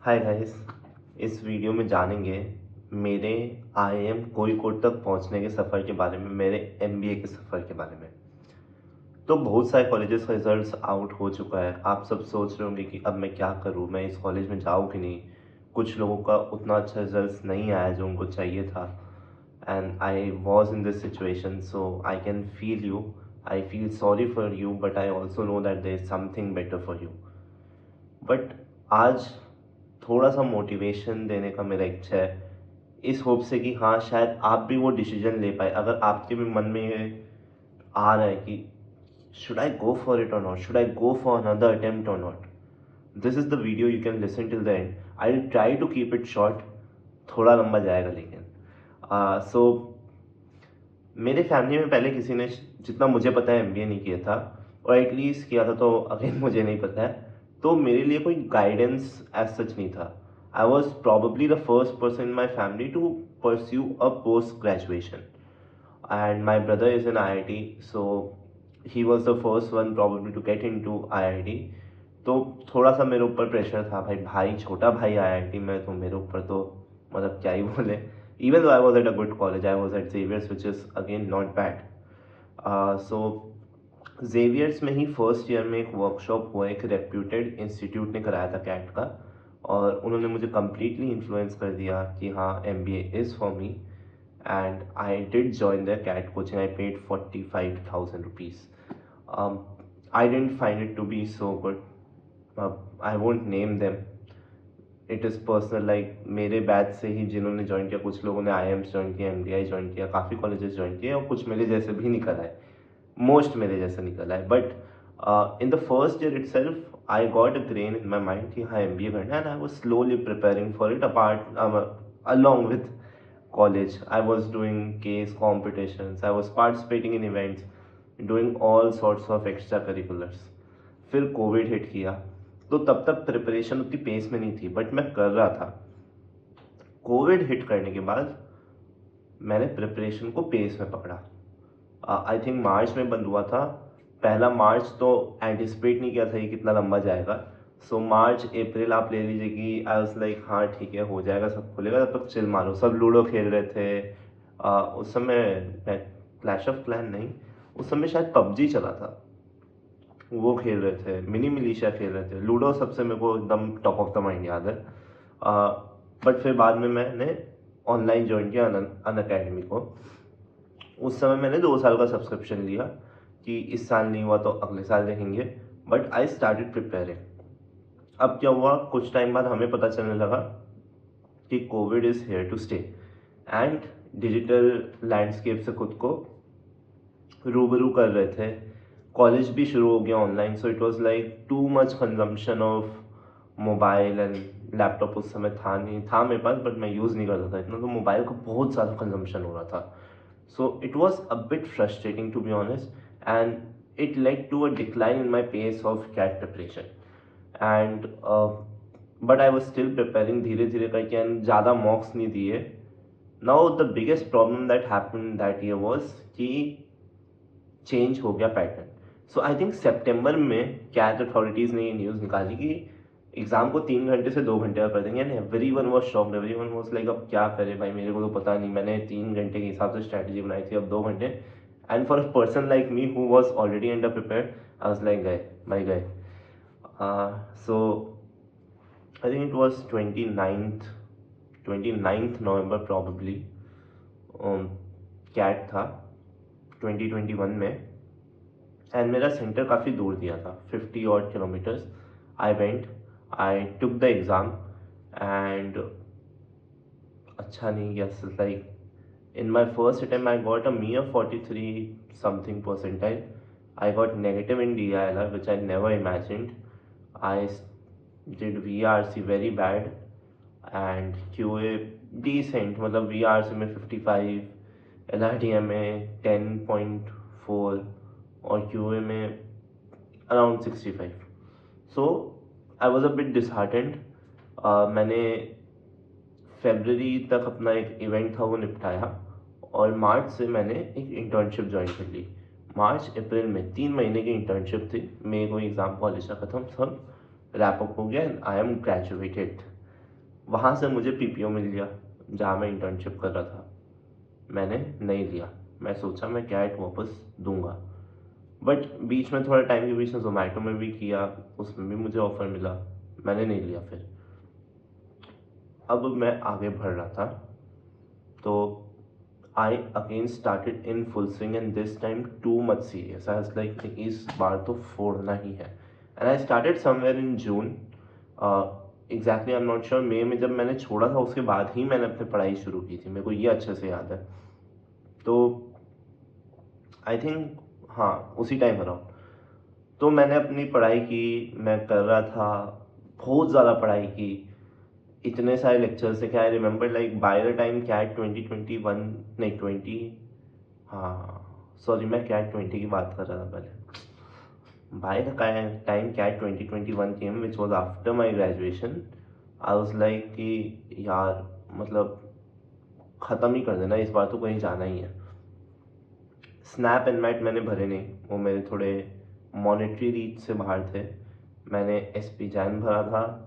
Hi guys. इस video में जानेंगे मेरे आईआईएम कोझिकोड तक पहुंचने के सफ़र के बारे में, मेरे एमबीए के सफ़र के बारे में। तो बहुत सारे कॉलेजेस का रिजल्ट्स आउट हो चुका है। आप सब सोच रहे होंगे कि अब मैं क्या करूं, मैं इस कॉलेज में जाऊं कि नहीं। कुछ लोगों का उतना अच्छा रिजल्ट्स नहीं आया जो उनको चाहिए था, and I was in this situation, so I can feel you. I feel sorry for you, but I also know that there is something better for you. But आज थोड़ा सा मोटिवेशन देने का मेरा इच्छा है, इस होप से कि हाँ, शायद आप भी वो डिसीजन ले पाए। अगर आपके भी मन में ये आ रहा है कि should I go for it or not, should I go for another attempt or not, this is the video, you can listen till the end. I will try to keep it short, थोड़ा लंबा जाएगा लेकिन। सो मेरे family में पहले किसी ने, जितना मुझे पता है, एमबीए नहीं किया था, और एटलीस्ट किया था तो अगेन मुझे नहीं पता है। तो मेरे लिए कोई गाइडेंस एज सच नहीं था। I was probably the first person in my family to pursue a post graduation, and my brother is in IIT, so he was the first one probably to get in to IIT। तो थोड़ा सा मेरे ऊपर pressure था, भाई भाई छोटा भाई IIT में, तो मेरे ऊपर तो मतलब क्या ही बोले। even though I was at a good college, I was at Xavier's, which is again not bad. So Xavier's में ही फर्स्ट ईयर में एक वर्कशॉप हुआ, एक रेप्यूटेड इंस्टीट्यूट ने कराया था कैट का, और उन्होंने मुझे कम्प्लीटली इन्फ्लुएंस कर दिया कि हाँ, MBA is for me, and I did join the CAT coaching. I paid 45,000 rupees. I didn't find it to be so good. I won't name them. It is personal, like मेरे batch से ही जिन्होंने join किया, कुछ लोगों ने IIMs join किया, MDI join किया, काफ़ी कॉलेजेस ज्वाइन किए, और कुछ मेरे जैसे भी निकल आए, मोस्ट मेरे जैसे निकल आए। But in the first year itself I got a grain in my mind कि हाँ, MBA करना है, and I was slowly preparing for it apart along with college. I was doing case competitions, I was participating in events, doing all sorts of extra curriculars. फिर Covid hit किया, तो तब तक preparation उतनी pace में नहीं थी, but मैं कर रहा था। कोविड हिट करने के बाद मैंने प्रिपरेशन को पेस में पकड़ा। आई थिंक मार्च में बंद हुआ था। पहला मार्च तो एंटिसिपेट नहीं किया था ये कितना लंबा जाएगा। सो मार्च अप्रैल आप ले लीजिए कि आई वाज लाइक हाँ ठीक है, हो जाएगा, सब खुलेगा, तब तक चिल मारो। सब लूडो खेल रहे थे। उस समय क्लैश ऑफ क्लैन नहीं, उस समय शायद पबजी चला था, वो खेल रहे थे, मिनी मिलीशिया खेल रहे थे। लूडो सबसे मेरे को एकदम टॉप ऑफ द माइंड याद है। बट फिर बाद में मैंने ऑनलाइन ज्वाइन किया अन अकेडमी को। उस समय मैंने 2 साल का सब्सक्रिप्शन लिया कि इस साल नहीं हुआ तो अगले साल देखेंगे। But I started preparing. अब क्या हुआ, कुछ टाइम बाद हमें पता चलने लगा कि Covid is here to stay, and digital landscape से खुद को रूबरू कर रहे थे। कॉलेज भी शुरू हो गया online, so it was like too much consumption of mobile and laptop. उस समय था नहीं, था मेरे पास, बट मैं यूज़ नहीं करता था इतना, तो मोबाइल का बहुत ज़्यादा कंजम्पशन हो रहा था। So it was a bit frustrating to be honest, and it led to a decline in my pace of CAT preparation. And but I was still preparing धीरे धीरे करके, एंड ज़्यादा मॉक्स नहीं दिए। Now the biggest problem that happen that year was कि change हो गया पैटर्न। सो आई थिंक सितंबर में कैट अथॉरिटीज़ ने ये न्यूज़ निकाली कि एग्ज़ाम को 3 घंटे से 2 घंटे का कर देंगे, and every one was shocked, every one was like अब क्या करे भाई, मेरे को तो पता नहीं, मैंने 3 घंटे के हिसाब से स्ट्रैटेजी बनाई थी, अब 2 घंटे। And for a person like me who was already underprepared, I was like गए भाई गए। So I think it was 29th November probably CAT था 2021 में, एंड मेरा सेंटर काफ़ी दूर दिया था, 50 odd kilometers. I went, I took the exam, and अच्छा नहीं गया। Like in my first attempt I got a mere 43 something percentile. I got negative in DILR, which I never imagined. I did VRC very bad, and QA decent, मतलब VRC में 55, LRDM में 10.4, और QA में around 65. So I was a bit disheartened. मैंने फरवरी तक अपना एक event था वो निपटाया, और मार्च से मैंने एक इंटर्नशिप ज्वाइन कर ली। मार्च अप्रैल में 3 महीने की इंटर्नशिप थी। मई को एग्ज़ाम कॉलेज का ख़त्म, सब रैप अप हो गया, एंड आई एम ग्रेजुएटेड। वहाँ से मुझे पीपीओ मिल गया जहाँ मैं इंटर्नशिप कर रहा था, मैंने नहीं लिया। मैं सोचा मैं कैट वापस दूंगा, बट बीच में थोड़ा टाइम के बीच में जोमेटो में भी किया, उसमें भी मुझे ऑफ़र मिला, मैंने नहीं लिया। फिर अब मैं आगे बढ़ रहा था, तो I again started in full swing and this time too much serious. I was like इस बार तो फोड़ना ही है। And I started somewhere in June, exactly I am not sure, मई में जब मैंने छोड़ा था उसके बाद ही मैंने अपनी पढ़ाई शुरू की थी, मेरे को ये अच्छे से याद है। तो आई थिंक हाँ उसी टाइम अराउंड तो मैंने अपनी पढ़ाई की, मैं कर रहा था, बहुत ज़्यादा पढ़ाई की, इतने सारे लेक्चर्स थे कि I remember like by the time CAT 2021 नहीं 20, सॉरी मैं कैट 20 की बात कर रहा था पहले। By the time CAT 2021 came which was after my graduation, I was like कि यार मतलब ख़त्म ही कर देना, इस बार तो कहीं जाना ही है। स्नैप एंड मैट मैंने भरे नहीं, वो मेरे थोड़े मॉनेटरी रीच से बाहर थे। मैंने एस पी जैन भरा था,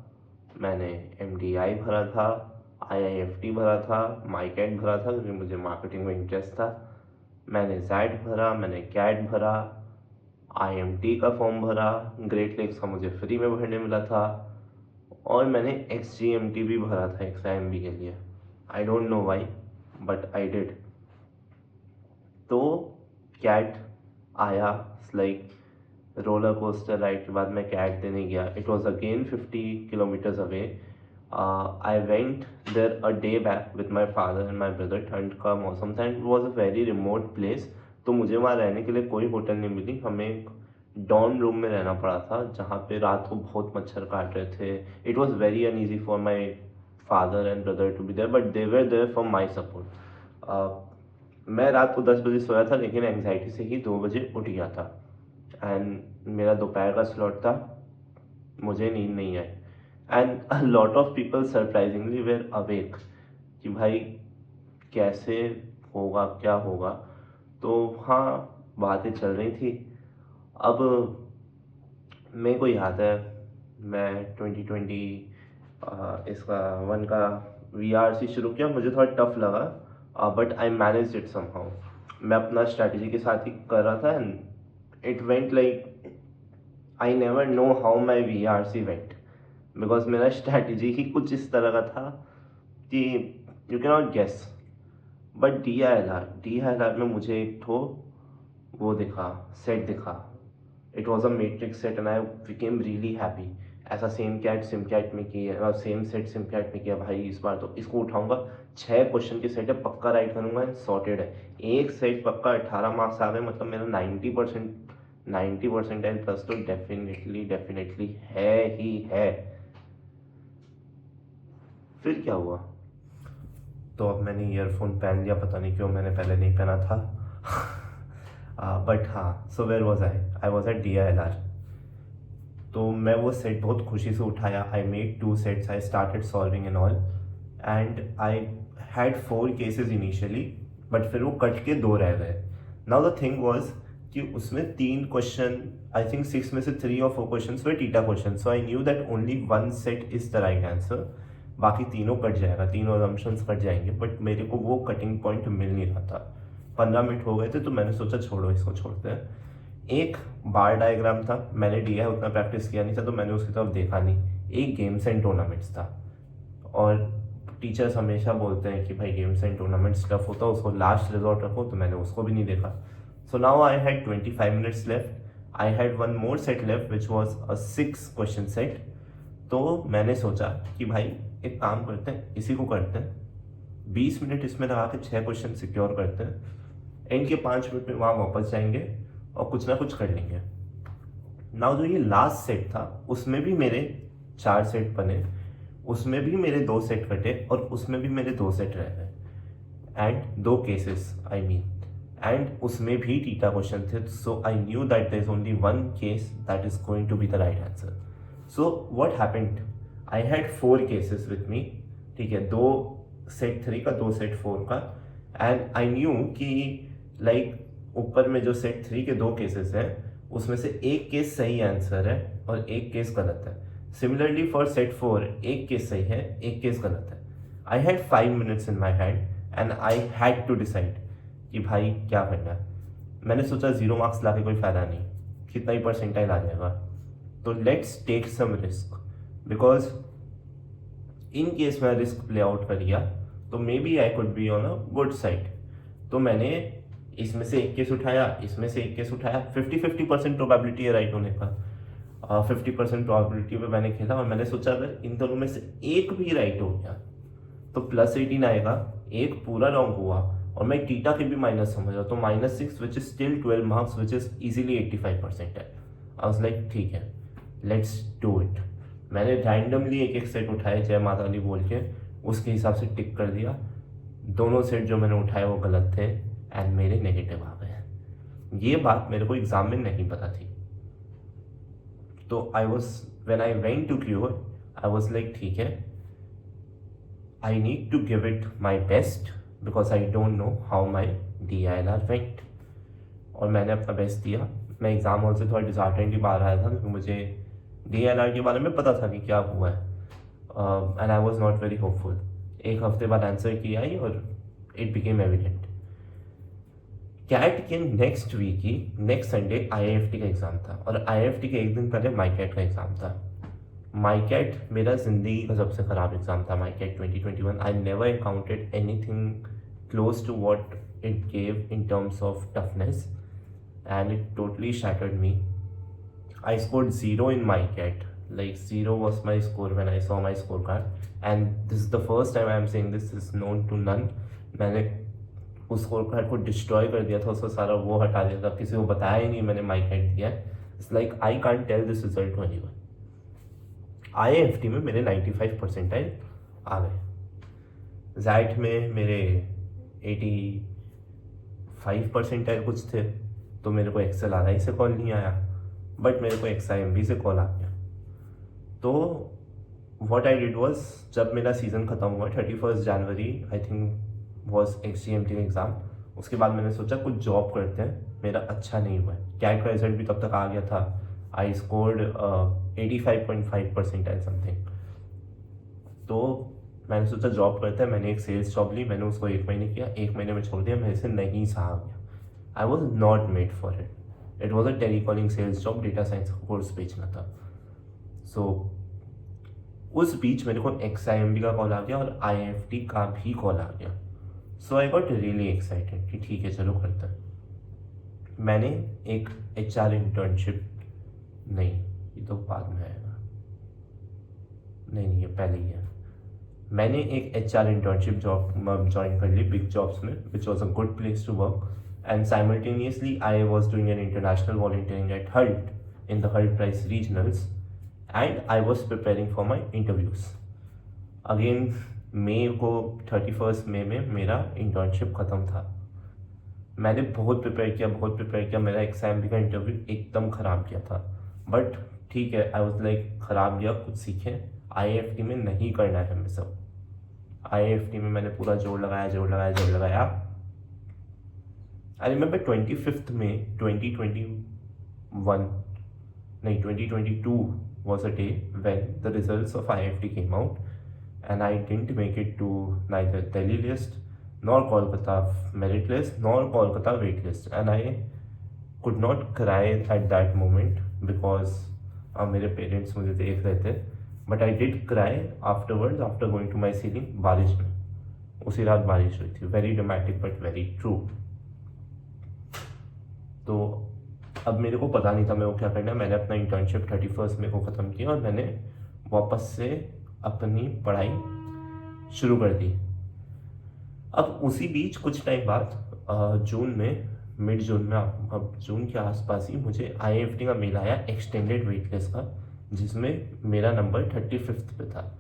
मैंने एम डी आई भरा था, आई आई एफ टी भरा था, माई कैट भरा था क्योंकि मुझे मार्केटिंग में इंटरेस्ट था, मैंने जैड भरा, मैंने कैट भरा, आई एम टी का फॉर्म भरा, ग्रेट लेक्स का मुझे फ्री में भरने मिला था, और मैंने एक्स जी एम टी भी भरा था एक्स आई एम बी के लिए। आई don't know why but I did. तो कैट आया, लाइक रोलर कोस्टर राइड के बाद मैं कैट देने गया। It was again 50 kilometres away. I went there a day back with my father and my brother. ठंड का मौसम था and it was a very remote place, तो मुझे वहाँ रहने के लिए कोई होटल नहीं मिली, हमें एक डॉर्म रूम में रहना पड़ा था जहाँ पे रात को बहुत मच्छर काट रहे थे। It was very uneasy for my father and brother to be there, but they were there for my support. मैं रात को 10 बजे सोया था, लेकिन एंग्जाइटी से ही 2 बजे उठ गया था एंड मेरा दोपहर का स्लॉट था, मुझे नींद नहीं आई and a lot of people surprisingly were awake कि भाई कैसे होगा, क्या होगा। तो हाँ बातें चल रही थी। अब मेरे को याद है मैं 2020 इसका 1 का VRC शुरू किया, मुझे थोड़ा टफ लगा but I manage it somehow. मैं अपना स्ट्रैटेजी के साथ ही कर रहा था and it went like I never know how my VRC went, because मेरा स्ट्रैटेजी ही कुछ इस तरह का था कि you can not guess. But D I L R में मुझे एक ठो वो दिखा, सेट दिखा। It was a matrix set and I became really happy. ऐसा सेम कैट सिम कैट में किया, सेम सेट सिम कैट में किया, भाई इस बार तो इसको उठाऊंगा। 6 क्वेश्चन की सेट है, पक्का राइट करूंगा एंड सॉर्टेड है। एक सेट पक्का 18 मार्क्स आ गए, मतलब मेरा 90% प्लस तो डेफिनेटली है ही है। फिर क्या हुआ, तो अब मैंने ईयरफोन पहन लिया, पता नहीं क्यों मैंने पहले नहीं पहना था। बट हाँ, so where was I was at DILR। तो मैं वो सेट बहुत खुशी से उठाया। I made 2 sets, I started solving and all and I had 4 cases initially, but फिर वो कट के 2 रह गए। नाउ द थिंग वॉज कि उसमें 3 क्वेश्चन, आई थिंक 6 में से 3 और 4 question way theta question, so I knew that only 1 set is the right answer, बाकी तीनों कट जाएगा, तीनों असम्पशंस कट जाएंगे। बट मेरे को वो कटिंग पॉइंट मिल नहीं रहा था। 15 मिनट हो गए थे, तो मैंने सोचा छोड़ो इसको, छोड़ते हैं। एक बार डायग्राम था, मैंने दिया है, उतना प्रैक्टिस किया नहीं था तो मैंने उसकी तरफ देखा नहीं। एक गेम्स एंड टूर्नामेंट्स था, और टीचर्स हमेशा बोलते हैं कि भाई गेम्स एंड टूर्नामेंट्स टफ होता है, उसको लास्ट रिजॉर्ट रखो, तो मैंने उसको भी नहीं देखा। So now I had 25 minutes left, I had 1 more set left which was a 6 question set. तो मैंने सोचा कि भाई एक काम करते हैं, इसी को करते हैं, 20 मिनट इसमें लगा के 6 क्वेश्चन सिक्योर करते हैं, एंड के 5 मिनट में वहाँ वापस जाएंगे और कुछ ना कुछ कर लेंगे। नाउ जो ये लास्ट सेट था उसमें भी मेरे 4 सेट बने, उसमें भी मेरे 2 सेट कटे और उसमें भी मेरे 2 सेट रह गए, and 2 cases I mean, and उसमें भी टीटा क्वेश्चन थे। So I knew that there is only 1 case that is going to be the right answer. So what happened, I had 4 cases with me, ठीक है, 2 set 3 का, 2 set 4 का, and I knew कि like ऊपर में जो set 3 के 2 cases हैं उसमें से एक केस सही आंसर है और एक केस गलत है। सिमिलरली फॉर सेट 4 एक केस सही है, एक केस गलत है। I had 5 minutes in my hand and I had to decide कि भाई क्या करना है। मैंने सोचा 0 मार्क्स ला के कोई फ़ायदा नहीं, कितना ही परसेंटाइल आ जाएगा, तो let's take some risk, because in case मैं रिस्क प्ले आउट कर गया तो maybe I could be on a good side. तो मैंने इसमें से एक केस उठाया, इसमें से एक केस उठाया, 50-50% प्रोबेबिलिटी है राइट होने का। 50% प्रोबेबिलिटी पे मैंने खेला और मैंने सोचा अगर इन दोनों में से एक भी राइट हो गया तो +18 आएगा, एक पूरा रॉन्ग हुआ और मैं टीटा के भी माइनस समझ रहा, तो -6 which is still 12 marks which is easily 85% है। आई वाज लाइक ठीक है, लेट्स डू इट। मैंने रैंडमली एक एक सेट उठाए जय माता दी बोल के, उसके हिसाब से टिक कर दिया। दोनों सेट जो मैंने उठाए वो गलत थे एंड मेरे नेगेटिव आ गए। ये बात मेरे को एग्जाम में नहीं पता थी। तो I was when I went to cure I was like ठीक है, I need to give it my best because I don't know how my DILR went. और मैंने अपना बेस्ट दिया। मैं एग्ज़ाम हॉल से थोड़ा डिसहार्टेंड ही बाहर आया था क्योंकि मुझे DILR के बारे में पता था कि क्या हुआ है and I was not very hopeful. एक हफ्ते बाद आंसर की आई और इट बिकेम एविडेंट। कैट के नेक्स्ट वीक ही नेक्स्ट संडे IIFT का एग्ज़ाम था और IIFT के एक दिन पहले माईकैट का एग्ज़ाम था। माईकैट मेरा ज़िंदगी का सबसे ख़राब एग्ज़ाम था। My CAT 2021 I never encountered anything close to what it gave in terms of toughness and it totally shattered me. I scored 0 in my CAT. Like 0 was my score when I saw my scorecard. And this is the first time I am saying this is known to none. मैंने उस score card को destroy कर दिया था, उसको सारा वो हटा दिया था, किसी को बताया ही नहीं मैंने माई कैट दिया है। It's like I can't tell this result to anyone. IIFT में मेरे 95 परसेंटाइल आ गए। जैट में मेरे 85 परसेंटाइल कुछ थे, तो मेरे को एक्सेल RI से कॉल नहीं आया, बट मेरे को XIMB से कॉल आ गया। तो व्हाट आई डिड वाज, जब मेरा सीज़न ख़त्म हुआ 31 जनवरी आई थिंक वॉज XGMT का एग्ज़ाम, उसके बाद मैंने सोचा कुछ जॉब करते हैं। मेरा अच्छा नहीं हुआ है, कैट का रिजल्ट भी तब तक आ गया था। I scored 85.5 percentile something. तो मैंने सोचा जॉब करते हैं। मैंने एक सेल्स जॉब ली, मैंने उसको 1 महीने किया, 1 महीने में छोड़ दिया, मेरे से नहीं सहा गया। I was not made for it. It was a telecalling sales job, data science का कोर्स बेचना था। So उस बीच मेरे को XIMB का कॉल आ गया और IIFT का भी कॉल आ गया। So I got really excited कि ठीक है चलो करते हैं। मैंने एक HR इंटर्नशिप, नहीं ये तो बाद में आएगा, नहीं ये पहले ही है। मैंने एक HR इंटर्नशिप जॉब ज्वाइन कर ली बिग जॉब्स में, which was a good place to work. And simultaneously I was doing an international volunteering at HULT in the HULT Prize Regionals and I was preparing for my interviews. Again मई को 31 मई में मेरा internship ख़त्म था। मैंने बहुत prepare किया। मेरा XIMB का इंटरव्यू एकदम ख़राब गया था, बट ठीक है, आई वॉज लाइक ख़राब गया, कुछ सीखें। IIFT में नहीं करना है हमें सब। IIFT में मैंने पूरा जोर लगाया। I remember 25th May 2022 was a day when the results of IIFT came out and I didn't make it to neither Delhi list nor Kolkata merit list nor Kolkata wait list, and I could not cry at that moment because मेरे parents मुझे देख रहे थे, but I did cry afterwards after going to my ceiling बारिश में। उसी रात बारिश हुई थी, very dramatic but very true। तो अब मेरे को पता नहीं था मेरे को क्या करना है। मैंने अपना इंटर्नशिप 31 मई को ख़त्म किया और मैंने वापस से अपनी पढ़ाई शुरू कर दी। अब उसी बीच कुछ टाइम बाद जून में, मिड जून में, अब जून के आसपास ही मुझे IIFT का मेल आया एक्सटेंडेड वेट लिस्ट का, जिसमें मेरा नंबर 35th पे था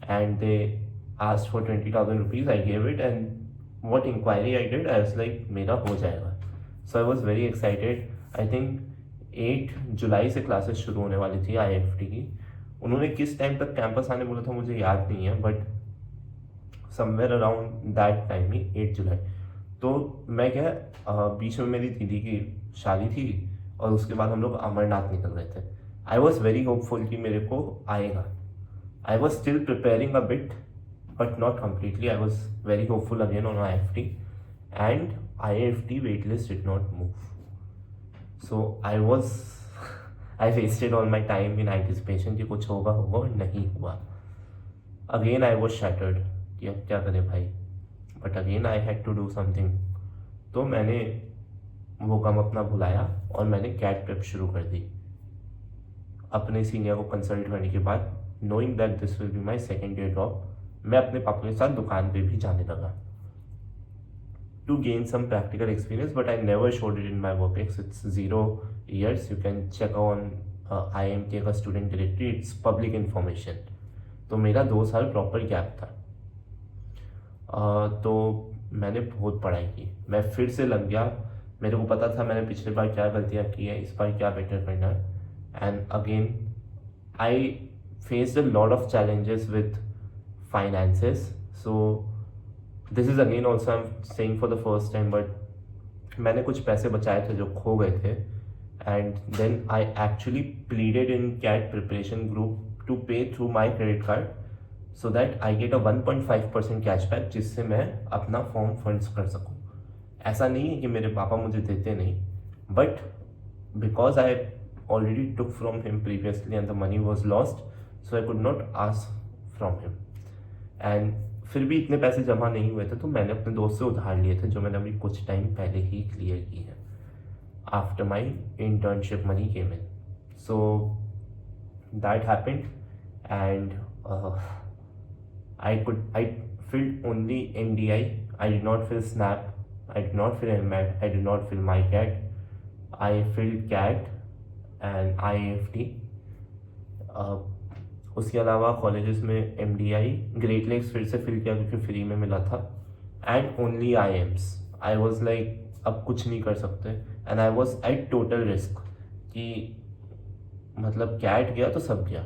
and they asked for 20,000 rupees. I gave it and what inquiry I did, I was like मेरा हो जाएगा। So I was very excited. I think 8 जुलाई से क्लासेस शुरू होने वाली थी IIFT की। उन्होंने किस टाइम तक कैंपस आने बोला था मुझे याद नहीं है, but somewhere around that time ही 8 जुलाई। तो मैं क्या, बीच में मेरी दीदी की शादी थी और उसके बाद हम लोग अमरनाथ निकल रहे थे। आई वॉज वेरी होपफुल कि मेरे को आएगा. आई was still preparing a bit but not completely. I was very hopeful again on IFT, and IFT waitlist did not move. So I wasted all my time in anticipation कि कुछ होगा और नहीं हुआ. Again I was shattered कि अब क्या करें भाई. But again I had to do something. तो मैंने वो काम अपना भुलाया और मैंने कैट प्रेप शुरू कर दी. अपने सीनियर को कंसल्ट करने के बाद, knowing that this will be my second year drop, मैं अपने पापा के साथ दुकान पे भी जाने लगा to gain some practical experience. But I never showed it in my work ex. It's 0 years. You can check on IMT का student directory. It's public information. तो मेरा 2 साल प्रॉपर गैप था. तो मैंने बहुत पढ़ाई की. मैं फिर से लग गया. मेरे को पता था मैंने पिछले बार क्या गलतियाँ की है, इस बार क्या बेटर करना है. And again I faced a lot of challenges with finances. So this is again also I'm saying for the first time, but मैंने कुछ पैसे बचाए थे जो खो गए थे. And then I actually pleaded in CAT preparation group to pay through my credit card so that I get a 1.5% cashback जिससे मैं अपना फॉर्म फंड्स कर सकूँ. ऐसा नहीं है कि मेरे पापा मुझे देते नहीं, but because I already took from him previously and the money was lost, so I could not ask from him. And फिर भी इतने पैसे जमा नहीं हुए थे, तो मैंने अपने दोस्त से उधार लिए थे जो मैंने अभी कुछ टाइम पहले ही क्लियर की है after my internship money came in. So that happened and I filled only NDI. I did not fill SNAP. I did not fill MAT. I did not fill MyCat. I filled CAT and IFT. उसके अलावा colleges में MDI, great lakes फिर से fill किया क्योंकि free में मिला था. And only IIMs. I was like अब कुछ नहीं कर सकते. And I was eight total risk कि मतलब कैट गया तो सब गया.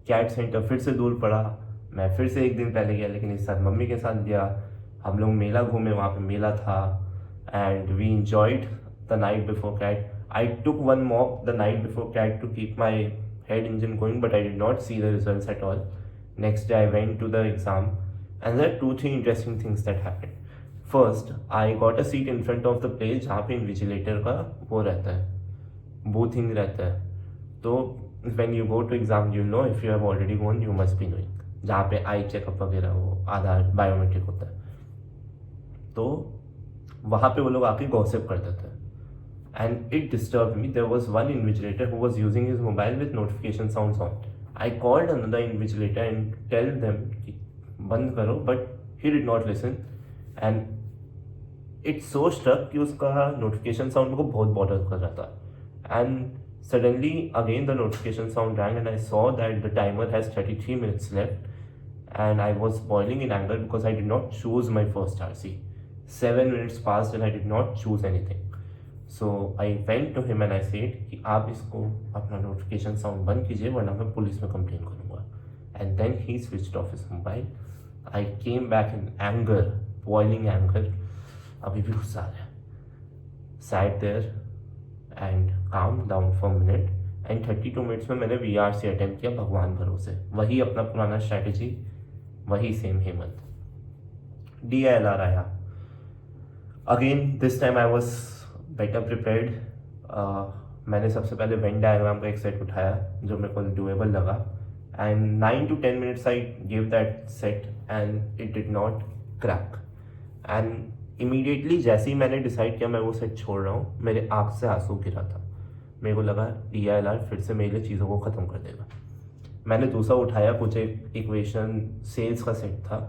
कैट सेंटर फिर से दूर पड़ा. मैं फिर से एक दिन पहले गया, लेकिन इस साथ मम्मी के साथ गया. हम लोग मेला घूमे, वहाँ पे मेला था. And we enjoyed the night before CAT. I took one mock the night before CAT to keep my head engine going, but I did not see the results at all. Next day I went to the exam, and there are 2-3 interesting things that happened. First, I got a seat in front of the place जहाँ पे invigilator का वो रहता है, boothing रहता है. तो when you go to exam, you know if you have already gone, you must be knowing. जहाँ पे आई चेकअप वगैरह वो आधार बायोमेट्रिक होता है, तो वहाँ पे वो लोग आके गॉसिप कर देते हैं. And it disturbed me. There was one invigilator who was using his mobile with notification sounds on. I called another invigilator and tell them कि बंद करो, but he did not listen. And it so struck कि उसका notification sound मेरे को बहुत bother कर रहा था. And suddenly again the notification sound rang and I saw that the timer has 33 minutes left. And I was boiling in anger because I did not choose my first RC. 7 minutes passed and I did not choose anything. So I went to him and I said कि आप इसको अपना notification sound बंद कीजिए वरना मैं police में complain करूँगा. And then he switched off his mobile. I came back in anger, boiling anger, अभी भी गुस्सा आ रहा है. Sat there and calm down for minute. And 32 minutes में मैंने VRC अटेम्प्ट किया भगवान भरोसे. वही अपना पुराना स्ट्रैटेजी, वही सेम हेमंत. DILR आया. Again this time I was better prepared. मैंने सबसे पहले वेन डायग्राम का एक सेट उठाया जो मेरे को डूएबल लगा. And 9 to 10 minutes I gave that set and it did not crack. And immediately जैसे ही मैंने डिसाइड किया मैं वो सेट छोड़ रहा हूँ, मेरे आँख से आंसू गिरा था. मेरे को लगा DILR फिर से मेरे लिए चीज़ों को ख़त्म कर देगा. मैंने दूसरा उठाया, कुछ एक इक्वेशन सेल्स का सेट था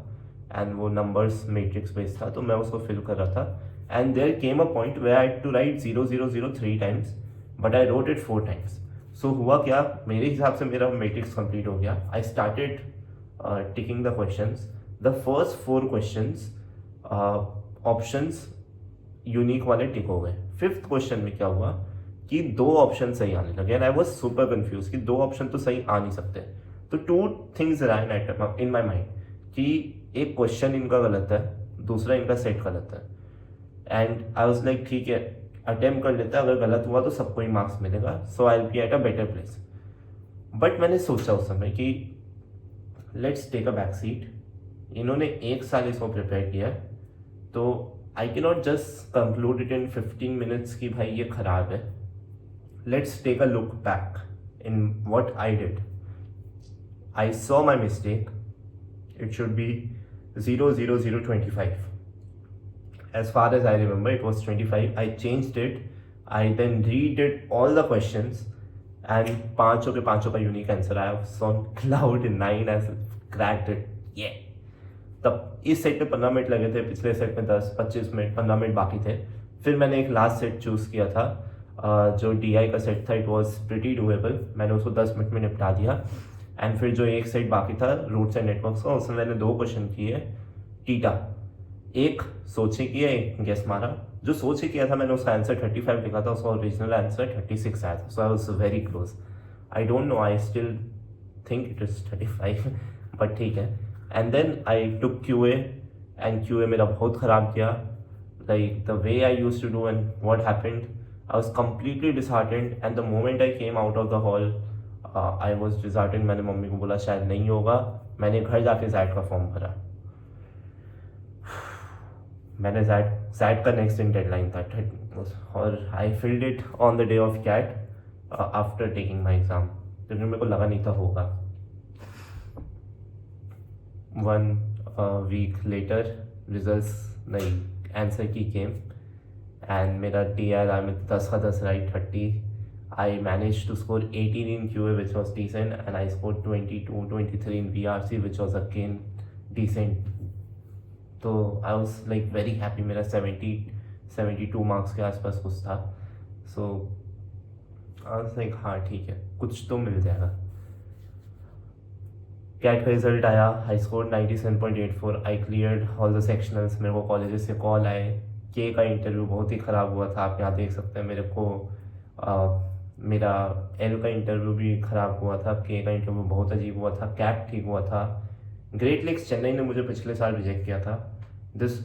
एंड वो नंबर्स मैट्रिक्स बेस्ड था, तो मैं उसको फिल कर रहा था. And there came a point where I had to write 000 3 times, but I wrote it 4 times. So हुआ क्या, मेरे हिसाब से मेरा मैट्रिक्स कंप्लीट हो गया. I started ticking the questions. The first 4 questions options unique वाले टिक हो गए. 5th क्वेश्चन में क्या हुआ कि 2 ऑप्शन सही आने लगे and I was super confuse कि 2 ऑप्शन तो सही आ नहीं सकते. तो 2 things rain in my mind कि एक क्वेश्चन इनका गलत है, दूसरा इनका सेट गलत है. एंड आई वॉज लाइक ठीक है, अटेम्प्ट कर लेते हैं, अगर गलत हुआ तो सबको ही मार्क्स मिलेगा, so I will be at a better place. But मैंने सोचा उस समय कि let's take a back seat, इन्होंने 1 साल इसको प्रिपेयर किया, तो I can not just conclude it in 15 minutes कि भाई ये खराब है। Let's take a look back in what I did. I saw my mistake, it should be 00025. As far as I remember, it was 25. I changed it. I then redid all the questions and पांचों के पांचों का unique answer आया। on cloud 9 as cracked it. Yeah. तब इस set में 15 minute लगे थे, पिछले सेट में 10-25 मिनट 15 मिनट बाकी थे। फिर मैंने एक लास्ट सेट चूज़ किया था, जो DI का सेट था। इट वॉज प्रिटी डूएबल, मैंने उसको 10 मिनट में निपटा दिया। एंड फिर जो एक सेट बाकी था रूट्स एंड नेटवर्क्स का, उसमें मैंने 2 क्वेश्चन किए टीटा, एक सोचे किया, एक गेस मारा। जो सोचे किया था मैंने उसका आंसर 35 लिखा था, उसका ओरिजिनल आंसर 36 आया था, so I was very close. I don't know, I still think it is 35 but ठीक है। And then I took QA and QA मेरा बहुत ख़राब किया। Like the way I use to do and what happened, I was completely disheartened. And the moment I came out of the hall I was disheartened. मैंने mummy को बोला शायद नहीं होगा, मैंने घर जाके जैट का फॉर्म भरा। मैंने जैट का नेक्स्ट दिन डेडलाइन था, और I filled it on the day of CAT after taking my exam, क्योंकि मेरे को लगा नहीं था होगा। 1 वीक लेटर रिजल्ट्स नहीं आंसर की केम, एंड मेरा TR में 10 का 10 right 30। I managed to score 18 in QA, which was decent, and I scored 23 in VRC, which was again decent. So I was like very happy. मेरा 72 marks के आसपास कुछ था। So I was like हाँ ठीक है, कुछ तो मिल जाएगा। कैट का रिजल्ट आया, I score 97.84। I cleared all the sectionals. मेरे को कॉलेजेस से कॉल आए। के का इंटरव्यू बहुत ही ख़राब हुआ था, आप यहाँ देख सकते हैं। मेरे को मेरा L का इंटरव्यू भी ख़राब हुआ था, के का इंटरव्यू बहुत अजीब हुआ था, कैट ठीक हुआ था। ग्रेट लेक्स चेन्नई ने मुझे पिछले साल रिजेक्ट किया था।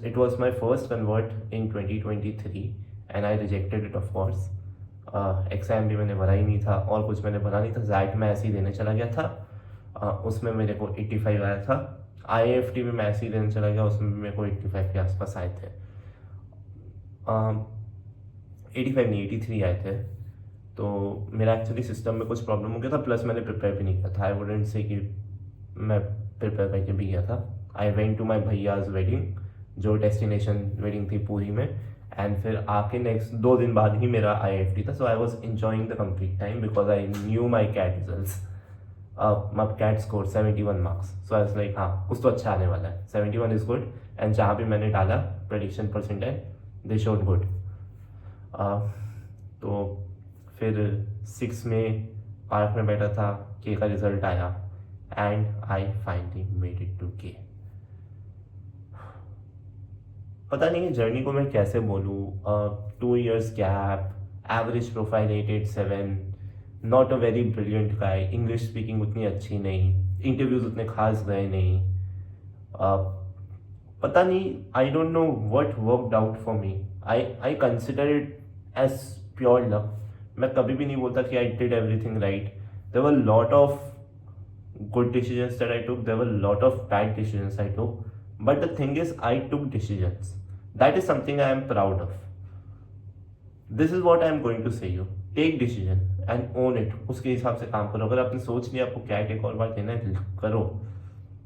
It was my first convert in 2023 and I rejected it of course. Exam भी मैंने भरा ही नहीं था, और कुछ मैंने भरा नहीं था। जैट में ऐसे ही देने चला गया था, उसमें मेरे को 85 आया था। IIFT में मैं ऐसे ही देने चला गया, उसमें मेरे को 85 के आसपास आए थे। 85 नहीं 83 आए थे। तो मेरा एक्चुअली सिस्टम में कुछ प्रॉब्लम हो गया था, प्लस मैंने प्रिपेयर भी नहीं किया था। आई वुडेंट से कि मैं प्रिपेयर करके भी गया था। आई वेंट टू माई भैयाज वेडिंग, जो डेस्टिनेशन वेडिंग थी पूरी में, एंड फिर आके नेक्स्ट 2 दिन बाद ही मेरा IIFT था। So I was enjoying the complete time because I knew my CAT results. My CAT score 71 marks. So I was like हाँ कुछ तो अच्छा आने वाला है, 71 इज़ गुड। एंड जहाँ भी मैंने डाला prediction percentile they showed good. तो फिर 6 में पार्क में बैठा था, के का रिजल्ट आया, and I finally made it to K. पता नहीं जर्नी को मैं कैसे बोलूँ। 2 years gap, average profile 887, not a very brilliant guy, English speaking उतनी अच्छी नहीं, इंटरव्यूज उतने खास गए नहीं। पता नहीं, I don't know what worked out for me. I consider it as pure luck. मैं कभी भी नहीं बोलता कि I did everything right. There were lot of good decisions that I took, there were lot of bad decisions I took, but the thing is I took decisions. That is something I am proud of. This is what I am going to say you, take decision and own it. उसके हिसाब से काम करो। अगर आपने सोच लिया आपको क्या एक और बार देना है, करो,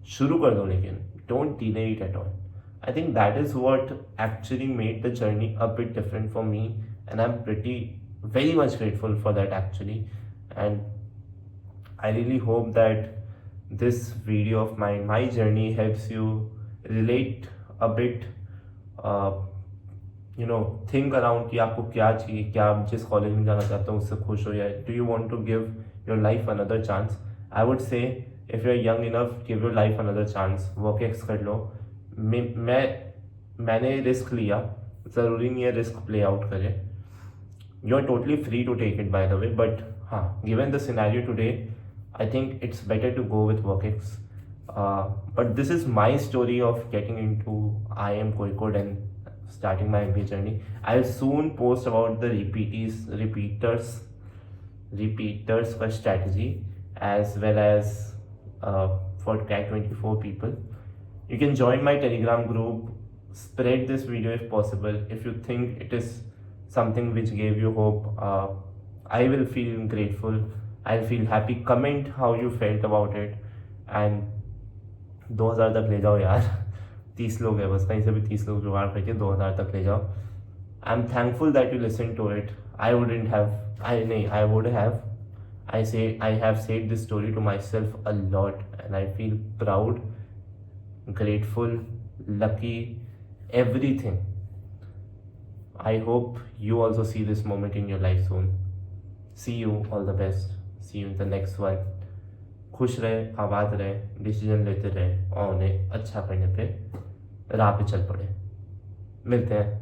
शुरू कर दो, लेकिन don't delay it at all. I think that is what actually made the journey a bit different for me, and I'm very much grateful for that actually. And I really hope that this video of mine, my journey, helps you relate a bit, think around कि आपको क्या चाहिए, क्या आप जिस college में जाना चाहते हो उससे खुश हो, या do you want to give your life another chance? I would say if you're young enough, give your life another chance, WorkX कर लो। मैंने रिस्क लिया, ज़रूरी नहीं है रिस्क प्ले आउट करे। You are totally free to take it by the way, but हाँ, given the scenario today, I think it's better to go with WorkX. But this is my story of getting into IIM Kozhikode and starting my MBA journey. I'll soon post about the repeaters for strategy, as well as for CAT 24 people. You can join my Telegram group. Spread this video if possible. If you think it is something which gave you hope, I will feel grateful. I'll feel happy. Comment how you felt about it. And 2000 तक ले जाओ यार. 30 लोग है बस, कहीं से भी 30 लोग जुगाड़ करके 2000 तक ले जाओ. I'm thankful that you listened to it. I would have. I have said this story to myself a lot, and I feel proud, grateful, lucky, everything. I hope you also see this moment in your life soon. See you, all the best. See you in the next one. खुश रहे, आबाद रहे, decision लेते रहे और उन्हें अच्छा करने पे राह पे चल पड़े. मिलते हैं.